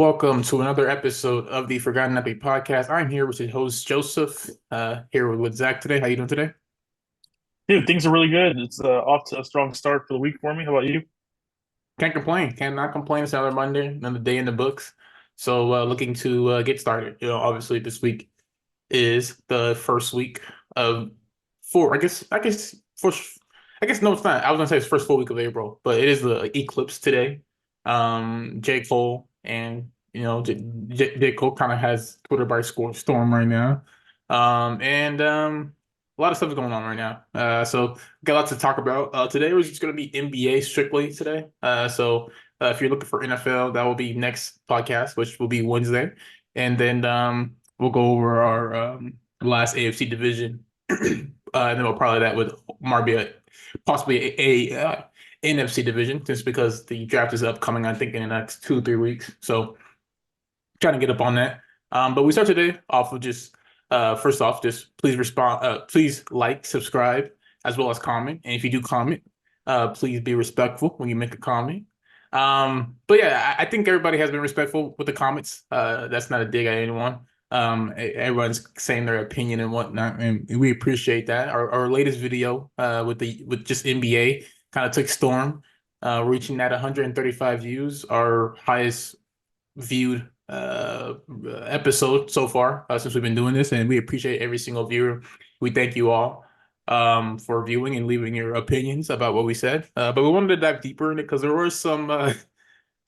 Welcome to another episode of the Forgotten Epic Podcast. I'm here with your host Joseph. Here with Zach today. How you doing today? Dude, things are really good. It's off to a strong start for the week for me. How about you? Can't complain. Cannot complain. It's another Monday, another day in the books. So looking to get started. Obviously this week is the first week of four. I guess first. I guess no, it's not. I was gonna say it's first full week of April, but it is the eclipse today. J. Cole and J. Cole kind of has Twitter by storm right now. And A lot of stuff is going on right now. So got lots to talk about. Today was just gonna be NBA strictly today. If you're looking for NFL, that will be next podcast, which will be Wednesday. And then we'll go over our last AFC division, and then we'll probably that with Marbia, possibly a NFC division, just because the draft is upcoming. I think in the next 2 3 weeks. So trying to get up on that. But we start today off with just first off, just please respond, please like, subscribe, as well as comment. And if you do comment, please be respectful when you make a comment. But yeah, I think everybody has been respectful with the comments. That's not a dig at anyone. Everyone's saying their opinion and whatnot, and we appreciate that. Our latest video with just NBA kind of took storm, reaching at 135 views, our highest viewed episode so far since we've been doing this, and we appreciate every single viewer. We thank you all for viewing and leaving your opinions about what we said. But we wanted to dive deeper in it because there were some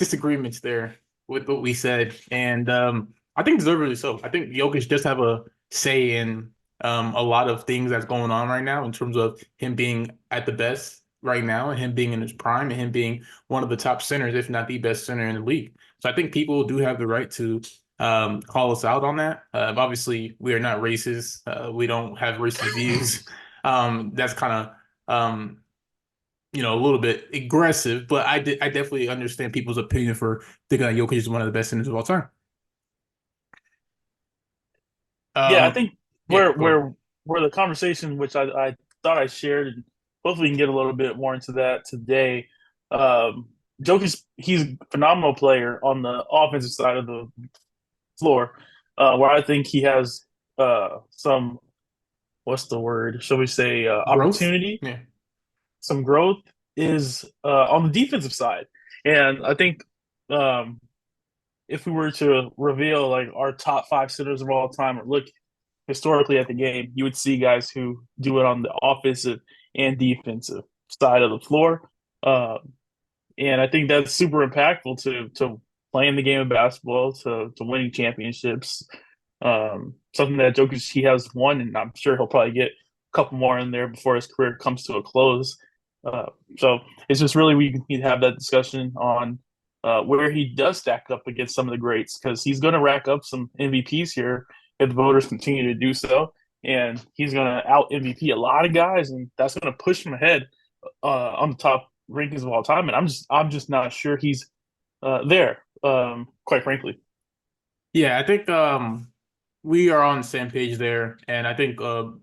disagreements there with what we said, and I think deservedly so. I think Jokic does have a say in a lot of things that's going on right now in terms of him being at the best right now and him being in his prime and him being one of the top centers, if not the best center in the league. So I think people do have the right to call us out on that. Obviously, we are not racist. We don't have racist views. That's kind of a little bit aggressive, but I definitely understand people's opinion for thinking that Jokic is one of the best centers of all time. Yeah, I Um, think yeah, where go ahead. where where the conversation, which I thought I shared, and hopefully we can get a little bit more into that today. Um, Jokic, he's a phenomenal player on the offensive side of the floor, where I think he has some, what's the word? Shall we say, Growth. opportunity, Yeah. some growth is on the defensive side, and I think um, if we were to reveal like our top five centers of all time or look historically at the game, you would see guys who do it on the offensive and defensive side of the floor. Uh, and I think that's super impactful to playing the game of basketball, to winning championships. Something that Jokic he has won, and I'm sure he'll probably get a couple more in there before his career comes to a close. Uh, so it's just really we need to have that discussion on where he does stack up against some of the greats because he's going to rack up some MVPs here if the voters continue to do so, and he's going to out MVP a lot of guys, and that's going to push him ahead on the top rankings of all time. And I'm just not sure he's there, quite frankly. Yeah, I think we are on the same page there, and I think what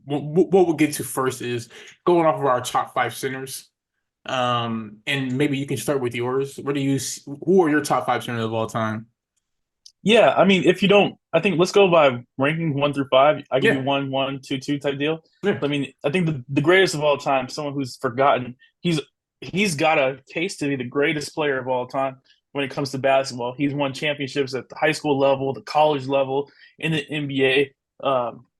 we'll get to first is going off of our top five centers. And maybe you can start with yours. Who are your top five centers of all time? Yeah, I mean, if you don't, I think let's go by ranking one through five. I give you Yeah, one, one, two, two type deal. yeah, I mean, I think the greatest of all time, someone who's forgotten. He's got a case to be the greatest player of all time when it comes to basketball. He's won championships at the high school level, the college level, in the NBA.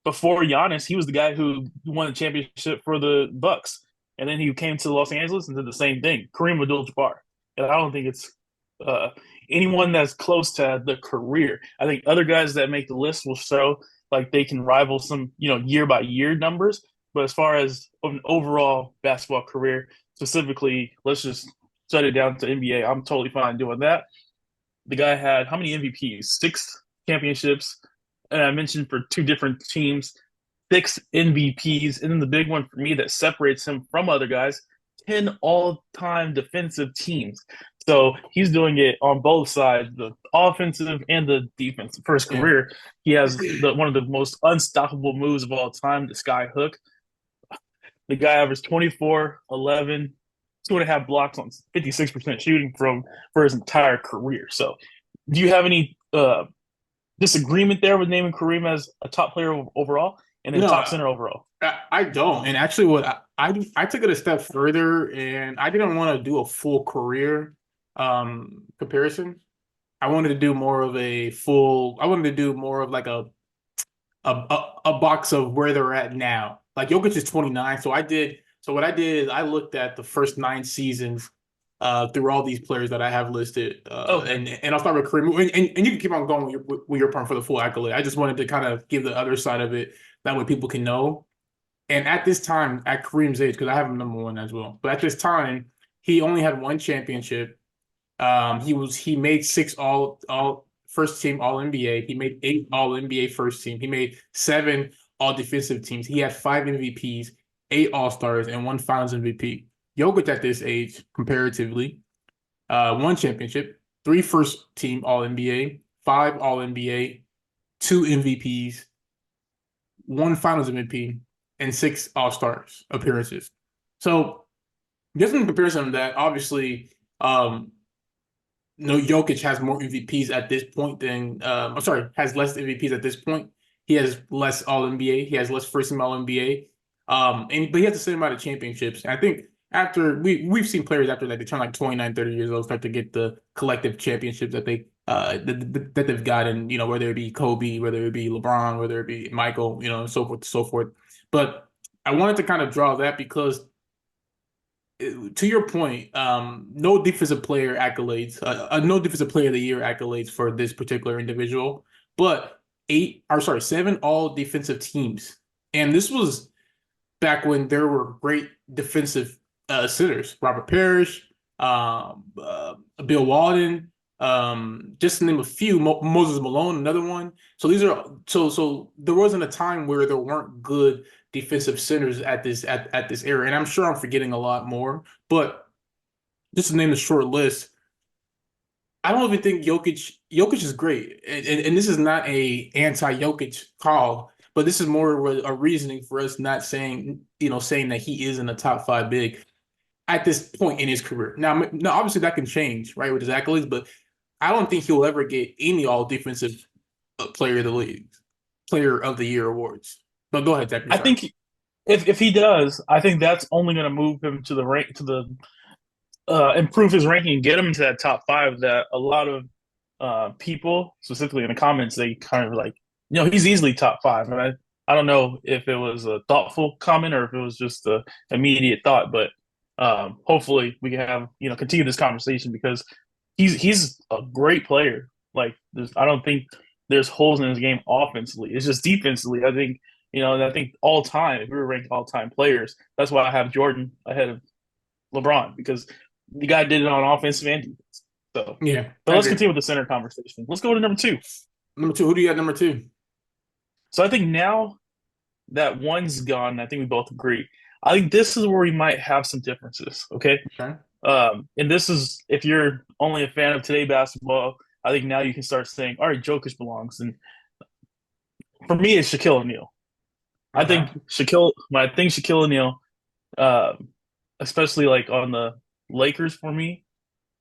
Before Giannis, he was the guy who won the championship for the Bucks, and then he came to Los Angeles and did the same thing. Kareem Abdul-Jabbar, and I don't think it's uh, anyone that's close to the career. I think other guys that make the list will show like they can rival some, year by year numbers. But as far as an overall basketball career, specifically, let's just shut it down to NBA. I'm totally fine doing that. The guy had how many MVPs? Six championships. And I mentioned for two different teams, six MVPs. And then the big one for me that separates him from other guys, 10 all time defensive teams. So he's doing it on both sides, the offensive and the defensive. For his yeah. career, he has one of the most unstoppable moves of all time, the sky hook. The guy averaged 24, 11, 2.5 blocks on 56% shooting for his entire career. So Do you have any disagreement there with naming Kareem as a top player overall and then No, top center overall? I don't. And actually, what I took it a step further, and I didn't want to do a full career comparison. I wanted to do more of a full. I wanted to do more of like a box of where they're at now. Like Jokic is 29, so I did. So what I did is I looked at the first 9 seasons through all these players that I have listed, Okay. and I'll start with Kareem, and you can keep on going with your part for the full accolade. I just wanted to kind of give the other side of it that way people can know. And at this time, at Kareem's age, because I have him number one as well, but at this time, he only had one championship. He made six all first team All NBA. He made 8 All NBA first team. He made 7 All defensive teams. He had 5 MVPs, 8 All Stars, and 1 Finals MVP. Jokic at this age, comparatively, one championship, 3 first team All NBA, 5 All NBA, 2 MVPs, 1 Finals MVP, and 6 All Stars appearances. So just in comparison to that, obviously, no, Jokic has more MVPs at this point than I'm sorry, has less MVPs at this point. He has less All NBA. He has less first team All NBA. And but he has the same amount of championships. And I think after we've seen players after that they turn like 29, 30 years old start to get the collective championships that that they've gotten, whether it be Kobe, whether it be LeBron, whether it be Michael, and so forth, so forth. But I wanted to kind of draw that because to your point, no defensive player accolades, no defensive player of the year accolades for this particular individual, but 7 all defensive teams. And this was back when there were great defensive centers, Robert Parrish, Bill Walton, just to name a few, Moses Malone, another one. So so there wasn't a time where there weren't good defensive centers at this era, and I'm sure I'm forgetting a lot more. But just to name a short list, I don't even think Jokic is great, and this is not a anti-Jokic call, but this is more of a reasoning for us not saying that he isn't a top 5 big at this point in his career. Now, obviously that can change, right, with his accolades, but I don't think he'll ever get any All Defensive Player of the League, Player of the Year awards. But go ahead, Zach. I'm I sorry. think if he does, I think that's only going to move him to the rank to the improve his ranking and get him into that top five. That a lot of people, specifically in the comments, they kind of like, he's easily top five. And I don't know if it was a thoughtful comment or if it was just a immediate thought, but hopefully we can have continue this conversation because he's a great player. Like I don't think there's holes in his game offensively. It's just defensively. I think and I think all time, if we were ranked all time players, that's why I have Jordan ahead of LeBron because the guy did it on offensive and defense. So, Yeah, but I let's agree. continue with the center conversation. Let's go to number two. Number two, who do you got number two? So I think now that one's gone, I think we both agree. I think this is where we might have some differences. Okay. Okay. And this is if you're only a fan of today basketball, I think now you can start saying, all right, Jokic belongs. And for me, it's Shaquille O'Neal. I Okay. think Shaquille O'Neal, um, especially like on the Lakers for me,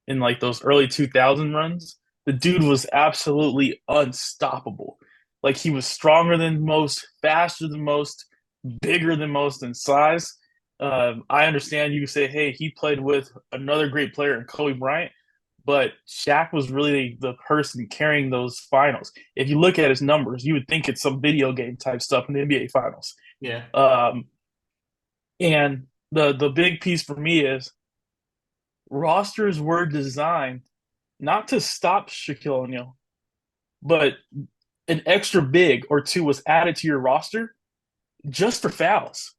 in like those early 2000 runs, the dude was absolutely unstoppable. Like he was stronger than most, faster than most, bigger than most in size. I understand you say, hey, he played with another great player in Kobe Bryant, but Shaq was really the person carrying those finals. If you look at his numbers, you would think it's some video game type stuff in the NBA finals. Yeah. Um, and the big piece for me is rosters were designed not to stop Shaquille O'Neal, but an extra big or two was added to your roster just for fouls.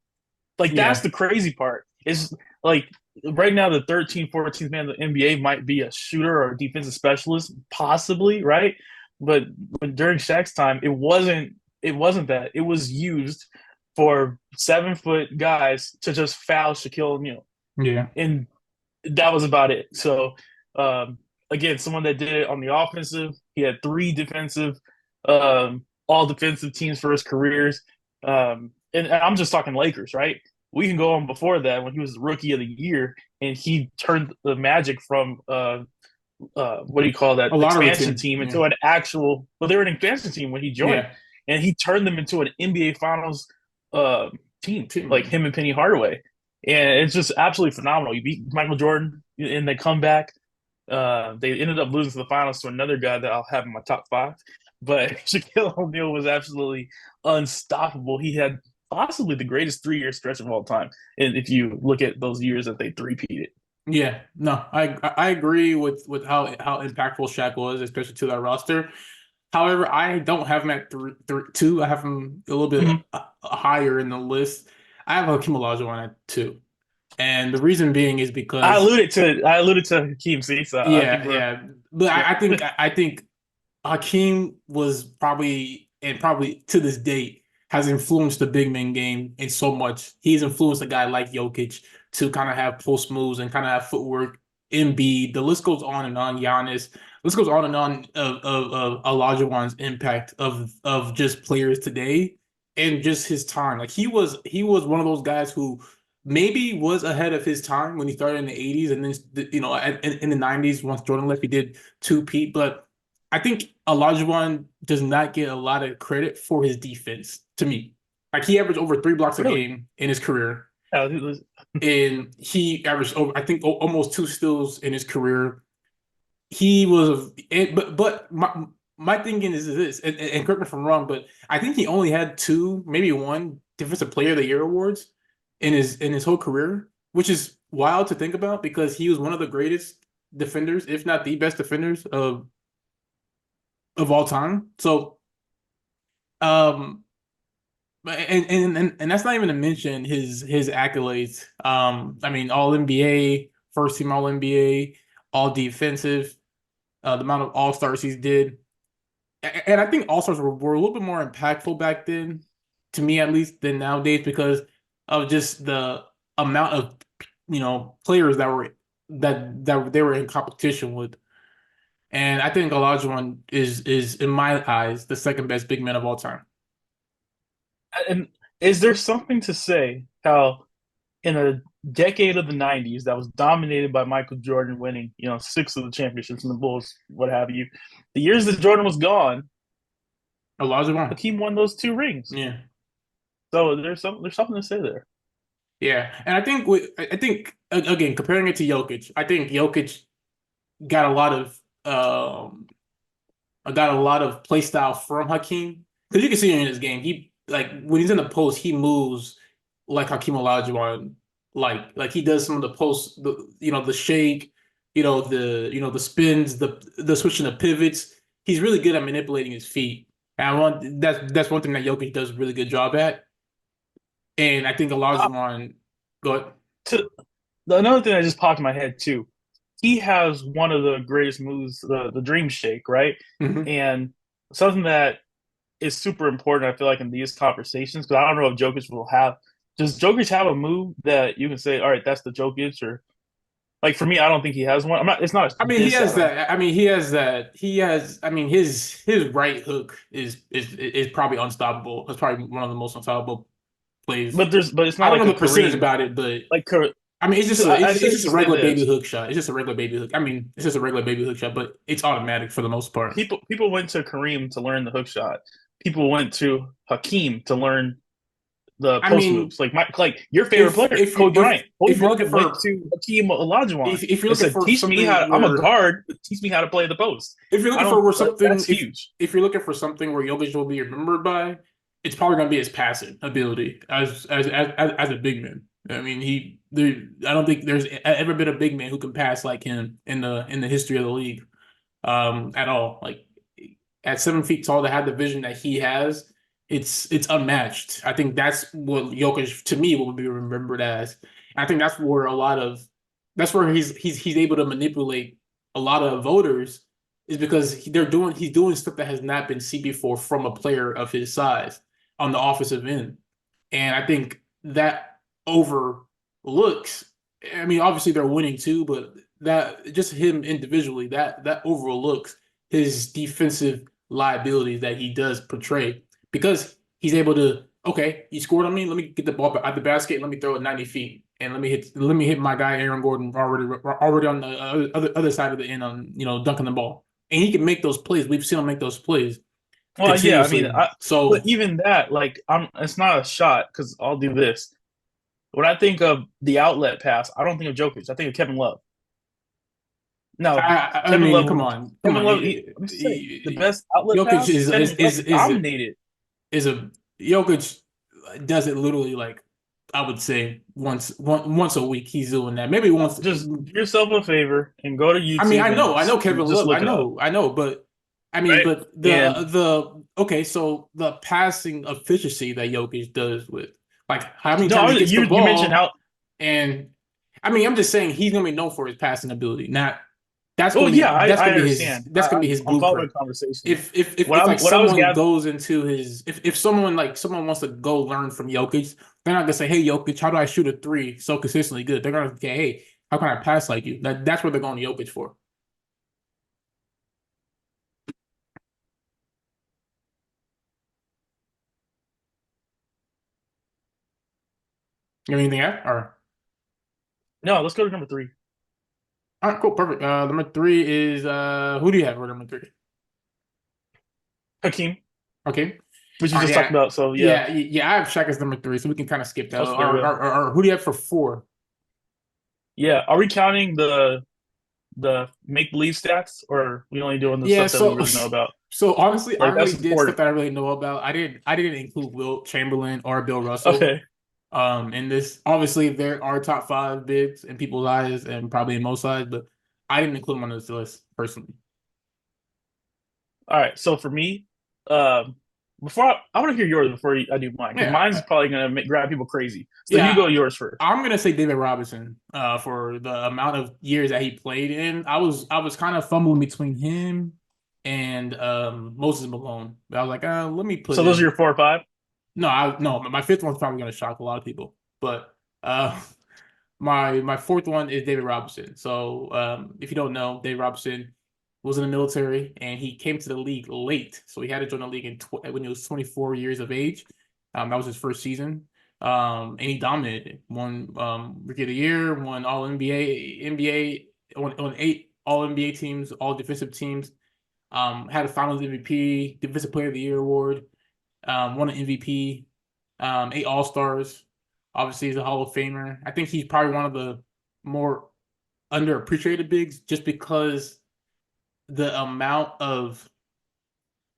Like that's Yeah. the crazy part. Is like right now the 13th, 14th man of the NBA might be a shooter or a defensive specialist, possibly, right? But during Shaq's time, it wasn't that. It was used for 7 foot guys to just foul Shaquille O'Neal. Yeah. And that was about it. So again, someone that did it on the offensive. He had 3 defensive, all defensive teams for his careers. And I'm just talking Lakers, right? We can go on before that when he was the rookie of the year and he turned the Magic from what do you call that A lottery expansion team. team Yeah. into an actual. Well, they were an expansion team when he joined, Yeah. and he turned them into an NBA Finals uh, team, like Team. him and Penny Hardaway, and it's just absolutely phenomenal. You beat Michael Jordan, and they come back. They ended up losing to the finals to another guy that I'll have in my top five, but Shaquille O'Neal was absolutely unstoppable. He had possibly the greatest 3 year stretch of all time, and if you look at those years that they three-peated. Yeah, no, I agree with how impactful Shaq was, especially to that roster. However, I don't have him at two. I have him a little bit Mhm. higher in the list. I have Hakeem Olajuwon at two, and the reason being is I because alluded to I alluded to Hakeem C, so I think yeah, we're yeah, but yeah. I think Hakeem was probably and probably to this date has influenced the big man game in so much. He's influenced a guy like Jokic to kind of have post moves and kind of have footwork. Embiid, the list goes on and on. Giannis, the list goes on and on of Olajuwon's impact of just players today and just his time. Like he was one of those guys who maybe was ahead of his time when he started in the 80s and then in the 90s once Jordan left he did two peat, but I think Olajuwon does not get a lot of credit for his defense to me. Like he averaged over 3 blocks a Really? game in his career, Yeah, and he averaged over I think almost two steals in his career. He was, but my thinking is this, and correct me if I'm wrong, but I think he only had two, maybe one Defensive Player of the Year awards in his whole career, which is wild to think about because he was one of the greatest defenders, if not the best defenders of all time. So, um, and that's not even to mention his accolades. I mean, All NBA, first team All NBA, All Defensive, the amount of All Stars he's did, and I think All Stars were a little bit more impactful back then, to me at least, than nowadays because of just the amount of players that they were in competition with. And I think Olajuwon is in my eyes the second best big man of all time. and is there something to say how in a decade of the 90s that was dominated by Michael Jordan winning, six of the championships in the Bulls, what have you, the years that Jordan was gone, Olajuwon. Hakeem won those two rings. Yeah. So there's something to say there. Yeah. And I think again, comparing it to Jokic, I think Jokic got a lot of got a lot of play style from Hakeem. Because you can see in his game, he like when he's in the post, he moves like Hakeem Olajuwon, like he does some of the post, the shake, the spins, the switching the pivots. He's really good at manipulating his feet. And that's one thing that Jokic does a really good job at. And I think Uh, Olajuwon, go ahead. to Another thing that just popped in my head too, he has one of the greatest moves, the dream shake, right? Mhm. And something that is super important, I feel like, in these conversations, because I don't know if Jokic will have. Does Jokic have a move that you can say, all right, that's the Jokic, or like for me, I don't think he has one. I'm not. It's not a I mean, he diss has at him, that. I mean, he has that. He has. I mean, his right hook is probably unstoppable. It's probably one of the most unstoppable plays. but it's I not don't like know a the percentage Kareem. about it, but Like I mean, because it's I say just a to say regular baby this, hook shot. It's just a regular baby hook. I mean, it's just a regular baby hook shot, but it's automatic for the most part. people went to Kareem to learn the hook shot. People went to Hakeem to learn the I post mean, moves. Like your favorite if player, if you Kobe Bryant. Kobe if you're Bryant looking went for to Hakeem Olajuwon if you're and looking said, for "Teach me how. something I'm a where guard. But teach me how to play the post." if you're I looking for don't. where something That's huge. if you're looking for something where Jokic will be remembered by, it's probably gonna be his passing ability as a big man. I mean, I don't think there's ever been a big man who can pass like him in the history of the league, at all. Like at 7 feet tall, to have the vision that he has, it's unmatched. I think that's what Jokic to me will be remembered as. I think that's where he's able to manipulate a lot of voters is because he's doing stuff that has not been seen before from a player of his size on the offensive end. And I think that overlooks. I mean, obviously they're winning too, but that just him individually that overlooks his defensive liabilities that he does portray because he's able to. Okay, you scored on me. Let me get the ball out the basket. Let me throw it 90 feet, and let me hit my guy Aaron Gordon already on the other side of the end on dunking the ball, and he can make those plays. We've seen him make those plays Well, yeah, I mean, continuously. but So even that, like, it's not a shot because I'll do this. When I think of the outlet pass, I don't think of Jokic. I think of Kevin Love. No, I Kevin mean, Love. come on, come Kevin on. Love. I'm just saying, the best outlet Jokic pass. is Kevin Love is is dominated. is a Jokic does it literally like I would say once a week he's doing that. Maybe once. Just do yourself a favor and go to I mean, YouTube I know and Kevin just Love. I look it up, know, I know, but I mean, right? but And the okay, so the passing efficiency that Jokic does with like how many no, times he gets the you mentioned ball, how. and I mean, I'm just saying he's gonna be known for his passing ability. Not Oh yeah, I understand. that's gonna be his I'm following bluept. the conversation. If like What I was someone gathering. goes into his if someone wants to go learn from Jokic, they're not gonna say, "Hey Jokic, how do I shoot a three so consistently good?" They're gonna say, "Hey, how can I pass like you?" That's what they're going to Jokic for. You have anything else? Or No, let's go to number three. all right, cool, perfect. Number three is who do you have for number three? Hakeem, Okay. which we All right, just talked yeah. about. So yeah, Yeah, I have Shaq as number three, so we can kind of skip that. oh, so there we go. Or who do you have for four? Yeah, are we counting the make believe stats, or are we only doing the Yeah, stuff that we so really know about? so honestly, I Like really that's did stuff important. that I really know about. I didn't include Wilt Chamberlain or Bill Russell. Okay, In this, obviously there are top five bigs in people's eyes and probably in most eyes, but I didn't include them on this list personally. all right. So for me, before I want to hear yours before I do mine because mine's Yeah, probably gonna grab people crazy. So you yeah. go yours first. I'm gonna say David Robinson, for the amount of years that he played in. I was kind of fumbling between him and Moses Malone. But I was like, let me put So those are him. your 4 or 5. No, my fifth one's probably gonna shock a lot of people. But my fourth one is David Robinson. So if you don't know, David Robinson was in the military and he came to the league late. So he had to join the league when he was 24 years of age. That was his first season. And he dominated. Won Rookie of the Year, won All NBA, won 8 All NBA teams, all defensive teams. Had a Finals MVP, Defensive Player of the Year award. Won an MVP. 8 All-Stars. Obviously, he's a Hall of Famer. I think he's probably one of the more underappreciated bigs just because the amount of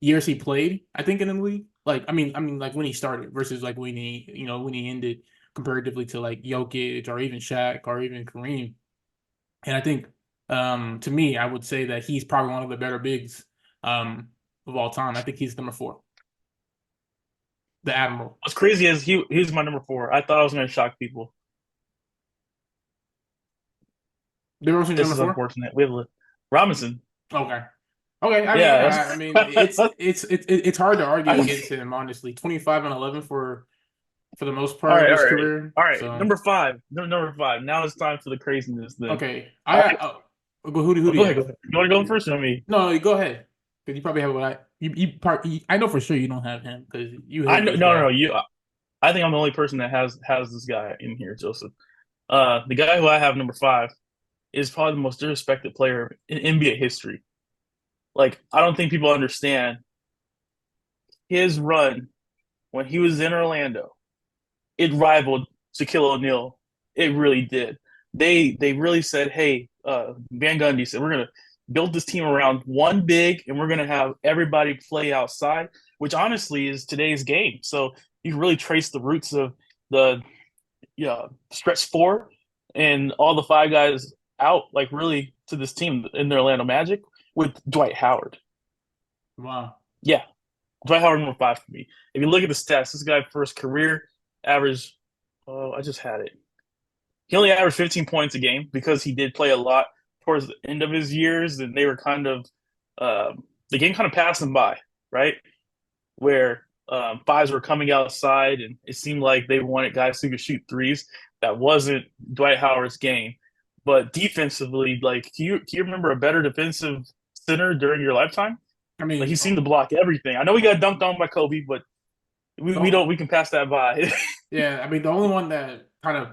years he played, I think, in the league. Like, I mean, like when he started versus like when he ended, comparatively to like Jokic or even Shaq or even Kareem. And I think, to me, I would say that he's probably one of the better bigs, of all time. I think he's number four, the Admiral. What's crazy is he's my number 4. I thought I was gonna shock people. Did Robinson This number is four? unfortunate. We have Robinson. Okay. Okay. I mean, Yeah, yeah. I mean, it's hard to argue I, against him, honestly. 25 and 11 for the most all part of right, all his right, career. all right. So Number 5. Now it's time for the craziness. Then, okay, all I right. who do Go you ahead, go have? ahead. You want to go first or me? No, go ahead because you probably have what I know for sure you don't have him because you I hate know, this no, no, no. guy. You. I think I'm the only person that has this guy in here, Joseph. The guy who I have number 5 is probably the most disrespected player in NBA history. Like, I don't think people understand his run when he was in Orlando. It rivaled Shaquille O'Neal. It really did. They really said, "Hey, Van Gundy said we're gonna build this team around one big, and we're gonna have everybody play outside," which honestly is today's game. So you can really trace the roots of the stretch four and all the 5 guys out, like really to this team in the Orlando Magic with Dwight Howard. Wow. Yeah, Dwight Howard number 5 for me. If you look at the stats, this guy first career average. Oh, I just had it. He only averaged 15 points a game because he did play a lot towards the end of his years, and they were kind of the game kind of passed him by, right? Where fives were coming outside, and it seemed like they wanted guys who could shoot threes. That wasn't Dwight Howard's game. But defensively, like, can you remember a better defensive center during your lifetime? I Like, he mean, seemed to block everything. I know we got dunked on by Kobe, but we the, don't we can pass that by. yeah. I mean, the only one that kind of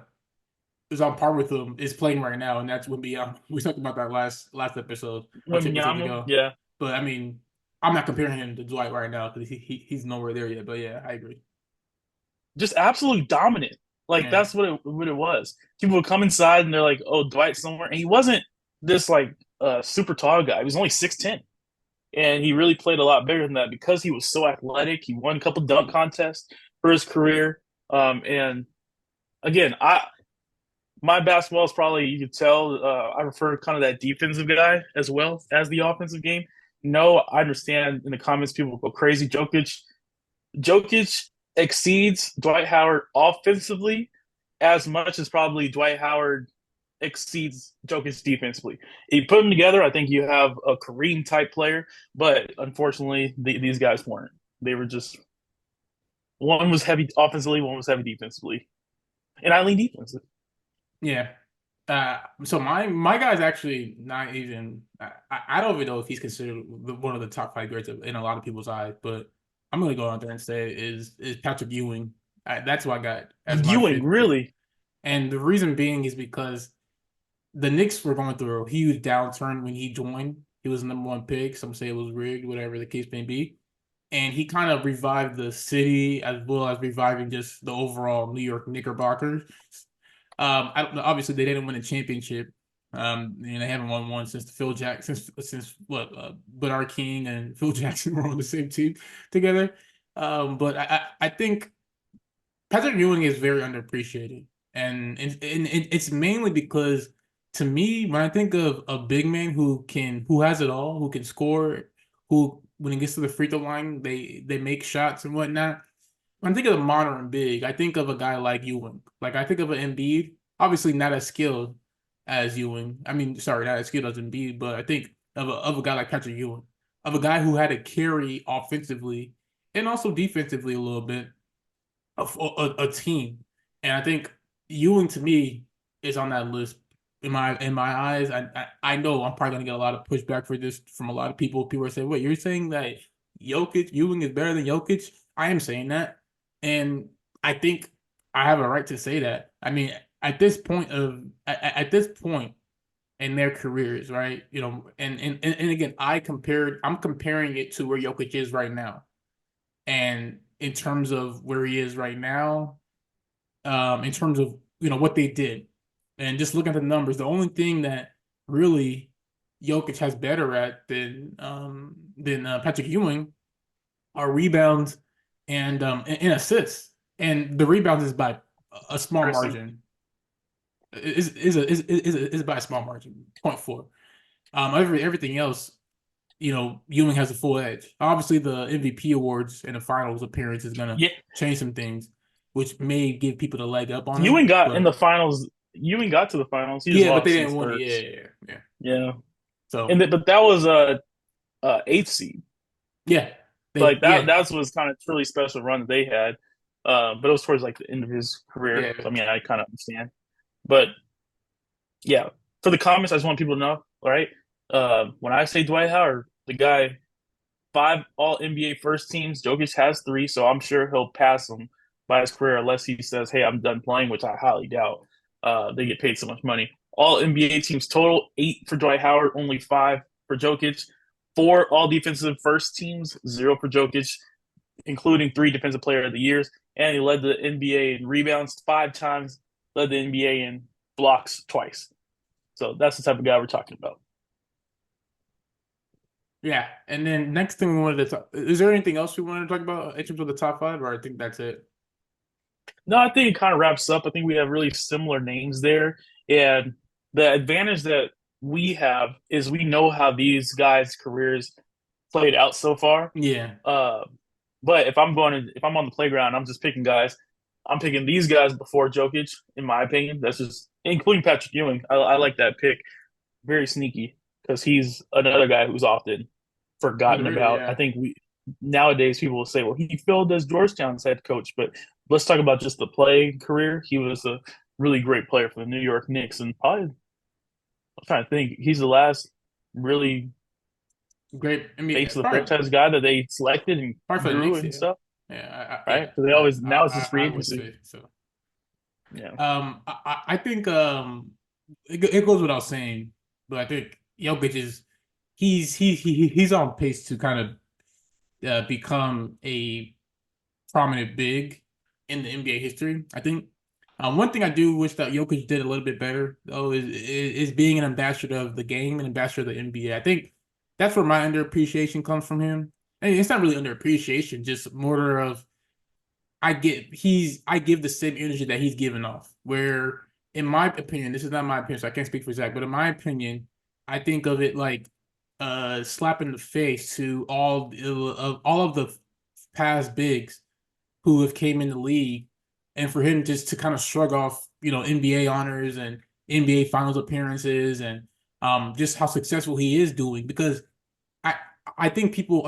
is on par with him is playing right now, and that's Wembyama. We talked about that last episode or two episodes Wembanyama, ago. yeah, But I mean, I'm not comparing him to Dwight right now because he's nowhere there yet. But yeah, I agree. just absolutely dominant. Like Yeah, that's what it was. People would come inside and they're like, "Oh, Dwight's somewhere," and he wasn't this like super tall guy. He was only 6'10", and he really played a lot bigger than that because he was so athletic. He won a couple dunk contests for his career. And again, I my basketball is probably you could tell I prefer kind of that defensive guy as well as the offensive game. No, I understand in the comments people go crazy. Jokic exceeds Dwight Howard offensively as much as probably Dwight Howard exceeds Jokic defensively. If you put them together, I think you have a Kareem type player, but unfortunately, these guys weren't. They were just one was heavy offensively, one was heavy defensively, and I lean defensive. yeah. So my guy's actually not even. I don't even know if he's considered one of the top five greats in a lot of people's eyes, but I'm gonna go out there and say is Patrick Ewing. That's what I got as my Ewing, fifth, really? and the reason being is because the Knicks were going through a huge downturn when he joined. He was the number one pick. Some say it was rigged, whatever the case may be. And he kind of revived the city as well as reviving just the overall New York Knickerbockers. Obviously they didn't win a championship. And they haven't won one since Phil Jackson since what Bernard King and Phil Jackson were on the same team together. But I think Patrick Ewing is very underappreciated, and it's mainly because to me, when I think of a big man who has it all, who can score, who when it gets to the free throw line, they make shots and whatnot. When I think of the modern big, I think of a guy like Ewing. Like I think of an Embiid, obviously not as skilled as Ewing. I mean, sorry, not as skilled as Embiid, but I think of a guy like Patrick Ewing, of a guy who had to carry offensively and also defensively a little bit a team. And I think Ewing to me is on that list in my eyes. I know I'm probably gonna get a lot of pushback for this from a lot of people. People are saying, "Wait, you're saying that Ewing is better than Jokic?" I am saying that, and I think I have a right to say that. I mean, at this point in their careers, right? And again, I'm comparing it to where Jokic is right now. And in terms of where he is right now, in terms of what they did, and just looking at the numbers, the only thing that really Jokic has better at than Patrick Ewing are rebounds and assists, and the rebounds is by a small Interesting. margin. Is by a small margin, 0.4. Everything else Ewing has a full edge. Obviously, the MVP awards and the finals appearance is gonna Yeah, change some things, which may give people the leg up on him. Ewing got in But the finals. Ewing got to the finals. He just yeah, but they lost to the didn't win it. Yeah, Spurs. yeah, yeah. Yeah, So but that was a eighth seed. yeah, So they like that yeah that was kind of truly special run that they had. But it was towards like the end of his career. yeah So I mean, I kind of understand. But yeah, for the comments, I just want people to know. All right, when I say Dwight Howard, the guy five All NBA first teams. Jokic has three, so I'm sure he'll pass him by his career unless he says, "Hey, I'm done playing," which I highly doubt. They get paid so much money. All NBA teams total eight for Dwight Howard, only five for Jokic. Four All Defensive first teams, zero for Jokic, including three Defensive Player of the Years, and he led the NBA in rebounds five times, led the NBA in blocks twice. So that's the type of guy we're talking about. yeah. And then next thing we wanted to talk. Is there anything else we wanted to talk about in terms of the top five, or I think that's it? No, I think it kind of wraps up. I think we have really similar names there. And the advantage that we have is we know how these guys' careers played out so far. Yeah, Uh, but if I'm on the playground, I'm just picking guys. I'm picking these guys before Jokic, in my opinion. That's just including Patrick Ewing. I like that pick. Very sneaky because he's another guy who's often forgotten about. I yeah. think we nowadays people will say, well, he failed as Georgetown's head coach, but let's talk about just the play career. He was a really great player for the New York Knicks, and probably I'm trying to think, he's the last really Great. I mean, face of the probably franchise guy that they selected and probably for the grew Knicks. and Yeah, stuff, yeah, right? yeah. Because they always now it's just free I would agency. say so. Yeah. I think it goes without saying, but I think Jokic is he's on pace to kind of become a prominent big in the NBA history. I think one thing I do wish that Jokic did a little bit better though is being an ambassador of the game, an ambassador of the NBA. I think that's where my underappreciation comes from him. And it's not really underappreciation, just more of I give the same energy that he's giving off. Where in my opinion, this is not my opinion, so I can't speak for Zach, but in my opinion, I think of it like slap in the face to all of the past bigs who have came in the league, and for him just to kind of shrug off, NBA honors and NBA Finals appearances, and just how successful he is doing. Because I I think people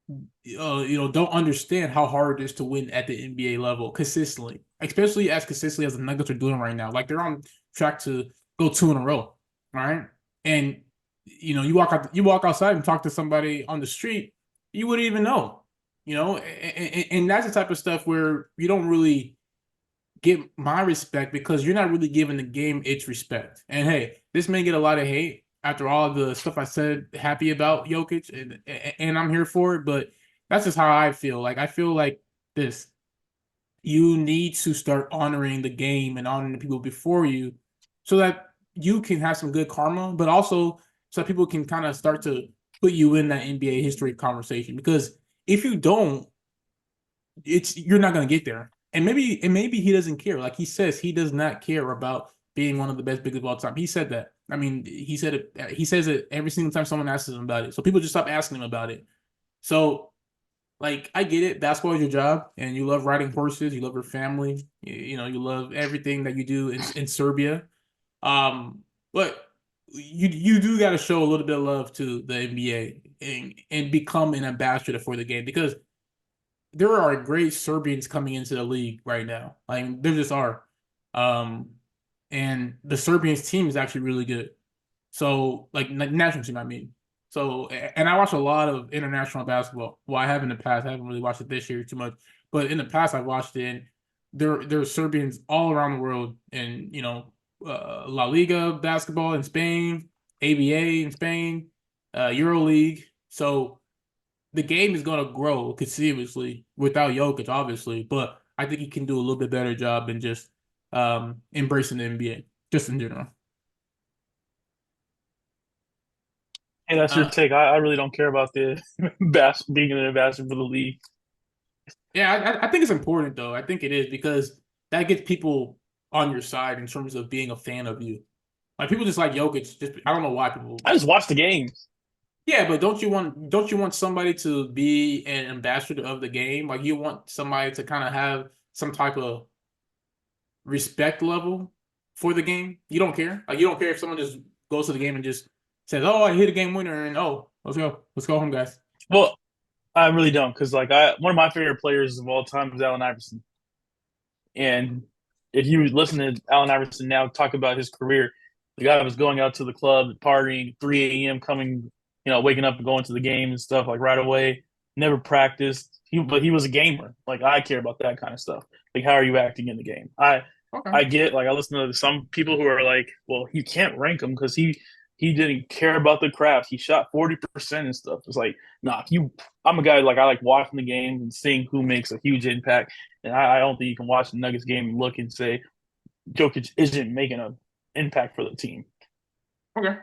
don't understand how hard it is to win at the NBA level consistently, especially as consistently as the Nuggets are doing right now. Like they're on track to go two in a row, right? And you walk outside and talk to somebody on the street, you wouldn't even know, and that's the type of stuff where you don't really get my respect because you're not really giving the game its respect. And hey, this may get a lot of hate after all the stuff I said happy about Jokic, and I'm here for it, but that's just how I feel. Like I feel like this. You need to start honoring the game and honoring the people before you so that you can have some good karma, but also so that people can kind of start to put you in that NBA history conversation. Because if you don't, it's you're not gonna get there. And maybe he doesn't care. Like he says, he does not care about being one of the best bigs of all time. He said that. I mean, he said it. He says it every single time someone asks him about it. So people just stop asking him about it. So like I get it. Basketball is your job, and you love riding horses. You love your family. You love everything that you do in Serbia. But you do got to show a little bit of love to the NBA and become an ambassador for the game because there are great Serbians coming into the league right now. Like there just are. Um, and the Serbians team is actually really good. So like national team, I mean. So and I watch a lot of international basketball. Well, I have in the past. I haven't really watched it this year too much, but in the past I watched it. And there are Serbians all around the world, and La Liga basketball in Spain, ABA in Spain, Euro League. So the game is going to grow continuously without Jokic, obviously, but I think he can do a little bit better job in just embracing the NBA, just in general. Hey, that's your Uh, take. I really don't care about the being an ambassador for the league. yeah, I think it's important though. I think it is because that gets people on your side in terms of being a fan of you. Like people just like Jokic. Just I don't know why people. I just watch the games. Yeah, but don't you want somebody to be an ambassador of the game? Like you want somebody to kind of have some type of respect level for the game. You don't care. Like you don't care if someone just goes to the game and just says, "Oh, I hit a game winner," and oh, let's go home, guys. Well, I really don't because like I one of my favorite players of all time is Allen Iverson. And if you listen to Allen Iverson now talk about his career, the guy was going out to the club, partying, 3 a.m., coming, waking up and going to the game and stuff like right away. Never practiced. But he was a gamer. Like I care about that kind of stuff. Like how are you acting in the game? Okay. I get like I listen to some people who are like, well, you can't rank him because he didn't care about the craft. He shot 40% and stuff. It's like, nah, if you I'm a guy like I like watching the game and seeing who makes a huge impact. And I don't think you can watch the Nuggets game and look and say Jokic isn't making an impact for the team. Okay.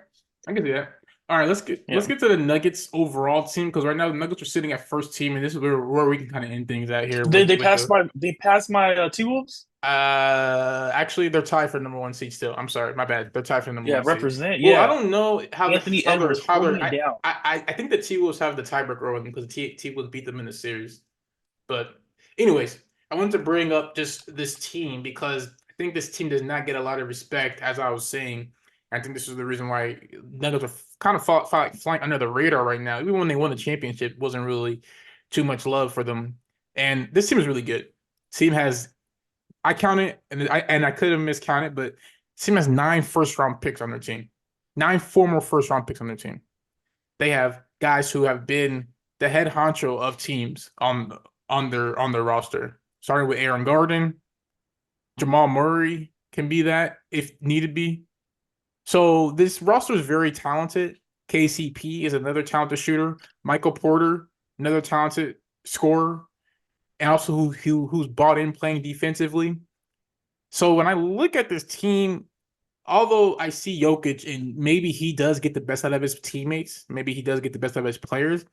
I can see that. All right, let's Yeah. get to the Nuggets overall team because right now the Nuggets are sitting at first team, and this is where we can kind of end things out here They with they with passed the my T Wolves. actually they're tied for number one seed still. I'm sorry, my bad. They're tied for number Yeah, one seed. represent. Well, I Yeah, don't know Anthony Edwards how holding they're it down. I think the T Wolves have the tiebreaker over them because the T Wolves beat them in the series. But anyways, I wanted to bring up just this team because I think this team does not get a lot of respect, as I was saying. I think this is the reason why Nuggets are kind of flying under the radar right now. Even when they won the championship, wasn't really too much love for them. And this team is really good. Team has I counted and I could have miscounted, but team has 9 first round picks on their team. 9 former first round picks on their team. They have guys who have been the head honcho of teams on their roster, starting with Aaron Gordon. Jamal Murray can be that if needed be. So this roster is very talented. KCP is another talented shooter. Michael Porter, another talented scorer, and also who's bought in playing defensively. So when I look at this team, although I see Jokic and maybe he does get the best out of his teammates, maybe he does get the best out of his players,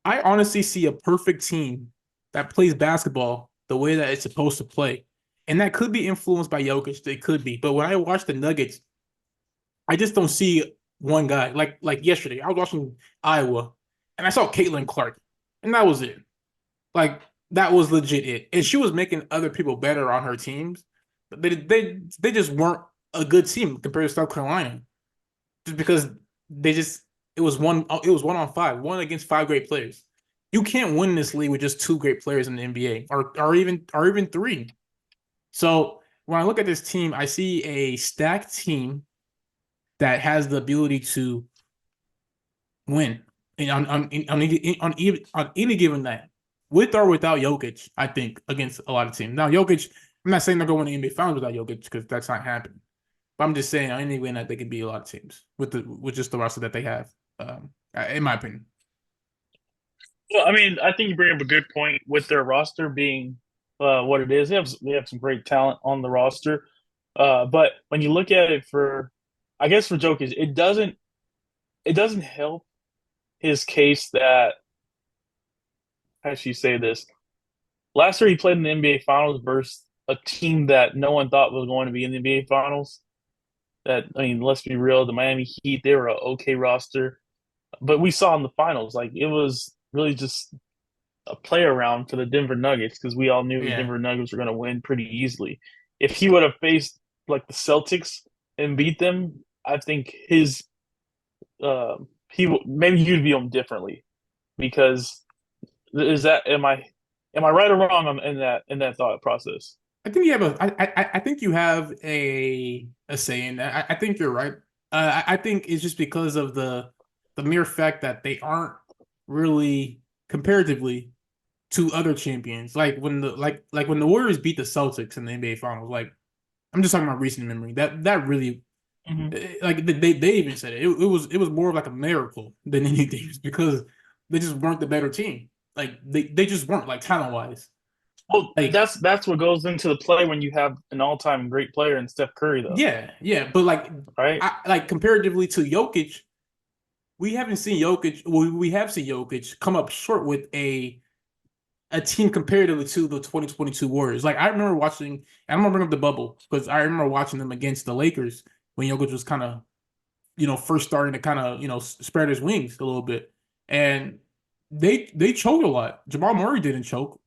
I honestly see a perfect team that plays basketball the way that it's supposed to play. And that could be influenced by Jokic. It could be. But when I watch the Nuggets, I just don't see one guy. Like yesterday, I was watching Iowa and I saw Caitlin Clark. And that was it. Like that was legit it. And she was making other people better on her teams. But they just weren't a good team compared to South Carolina. Just because they just it was 1 on 5, one against five great players. You can't win this league with just two great players in the NBA, or even three. So when I look at this team, I see a stacked team that has the ability to win and on any given night, with or without Jokic. I think against a lot of teams. Now Jokic, I'm not saying they're going to NBA Finals without Jokic because that's not happening. But I'm just saying on any win that they can beat a lot of teams with just the roster that they have. In my opinion. Well, I mean, I think you bring up a good point with their roster being what it is. They have some great talent on the roster, but when you look at it for, I guess for Jokic, it doesn't help his case that, how should you say this? Last year he played in the NBA Finals versus a team that no one thought was going to be in the NBA Finals. That, I mean, let's be real, the Miami Heat, they were an okay roster, but we saw in the finals, like it was really just a play around for the Denver Nuggets because we all knew the Yeah, Denver Nuggets were going to win pretty easily. If he would have faced like the Celtics and beat them, I think his uh, maybe you'd view him differently because is that am I right or wrong in that thought process? I think you have I think you have a say in that. I think you're right. I think it's just because of the mere fact that they aren't really comparatively to other champions. Like when the Warriors beat the Celtics in the NBA Finals. Like I'm just talking about recent memory. That really Mm-hmm. like they even said it. It was more of like a miracle than anything, just because they just weren't the better team. Like they just weren't like talent wise. Well, Like that's what goes into the play when you have an all-time great player in Steph Curry, though, yeah, but right? like comparatively to Jokic, we haven't seen Jokic. Well, we have seen Jokic come up short with a team comparatively to the 2022 Warriors. Like I remember watching, I don't want to bring up the bubble because I remember watching them against the Lakers when Jokic was kind of first starting to kind of spread his wings a little bit, and they choked a lot. Jamal Murray didn't choke,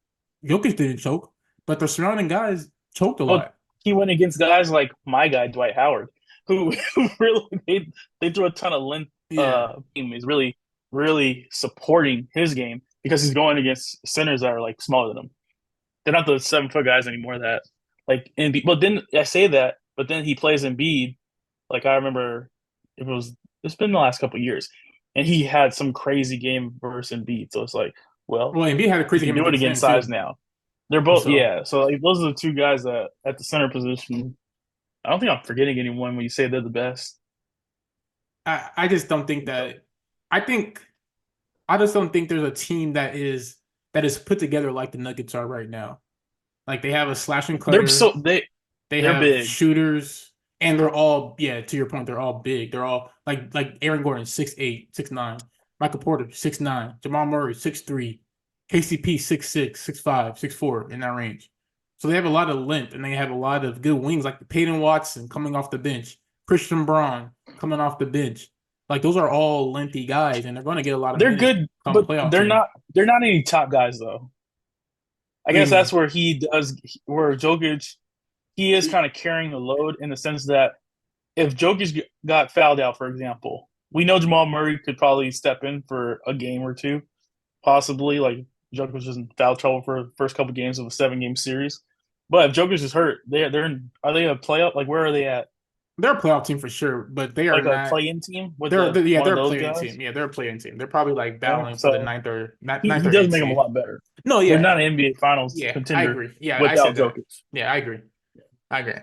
Jokic didn't choke, but the surrounding guys choked a Well, lot. he went against guys like my guy Dwight Howard, who who really they threw a ton of length. Yeah. Team is really supporting his game because he's going against centers that are like smaller than him. They're not the 7 foot guys anymore. That like Embiid. But then I say that, but then he plays Embiid. Like I remember, it was it's been the last couple of years, and he had some crazy game versus Embiid. So it's like, well, Well, Embiid had a he crazy can game do it against against him size too. now. They're both, So yeah. So like those are the two guys that at the center position. I don't think I'm forgetting anyone when you say they're the best. I just don't think that. I think I just don't think there's a team that is put together like the Nuggets are right now. Like they have a slashing They're cutter, so they they they're have big. shooters, and they're all, yeah, to your point, they're all big. They're all like Aaron Gordon, 6'8", 6'9", Michael Porter, 6'9", Jamal Murray, 6'3", KCP, 6'6", 6'5", 6'4", in that range. So they have a lot of length and they have a lot of good wings, like Peyton Watson coming off the bench, Christian Braun coming off the bench. Like those are all lengthy guys, and they're going to get a lot of They're minutes good, come but playoff they're time. not they're not any top guys though. I What do you guess that's mean? where he does where Jokic he is kind of carrying the load in the sense that if Jokic got fouled out, for example, we know Jamal Murray could probably step in for a game or two, possibly. Like Jokic was in foul trouble for the first couple games of a 7 game series. But if Jokic is hurt, they're in, are they a playoff? Like where are they at? They're a playoff team for sure, but they are Like a not. play-in team with Yeah, one of they're a those play-in guys? team. Yeah, they're a play-in team. They're probably like Yeah. battling for the So ninth he or does eighth make them a seed. lot better. No, They're yeah, not an NBA Finals yeah, I contender agree. Yeah, I without said that. Jokic. Yeah, I agree. I agree.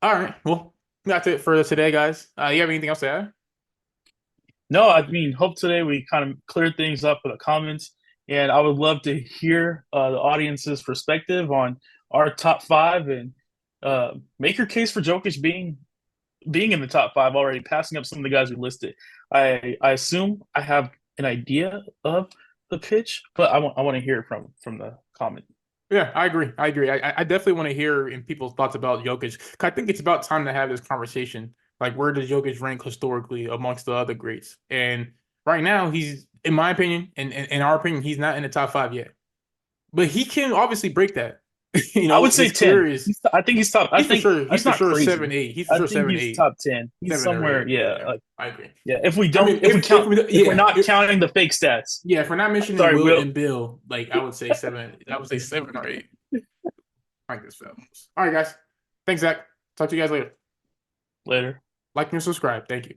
All right. Well, that's it for today, guys. You have anything else to add? No, I mean, hope today we kind of cleared things up with the comments, and I would love to hear the audience's perspective on our top five and make your case for Jokic being in the top five already, passing up some of the guys we listed. I assume I have an idea of the pitch, but I want to hear it from the comment. Yeah, I agree. I agree. I definitely want to hear in people's thoughts about Jokic. 'Cause I think it's about time to have this conversation. Like, where does Jokic rank historically amongst the other greats? And right now, he's, in my opinion, and in our opinion, he's not in the top five yet. But he can obviously break that. I would say His career 10. is I think he's top. I think he's that's for not sure crazy. 7, 8. He's for I sure think seven, he's eight, top 10. He's 7 or 8. somewhere. Yeah, Yeah, I agree. yeah. If we I mean, don't, if we count, if we're not if counting the fake stats. yeah, if we're not mentioning Sorry, Will Will. and Bill, like I would say 7. I would say 7 or 8. I like this film. All right, guys. Thanks, Zach. Talk to you guys later. Later. Like and subscribe. Thank you.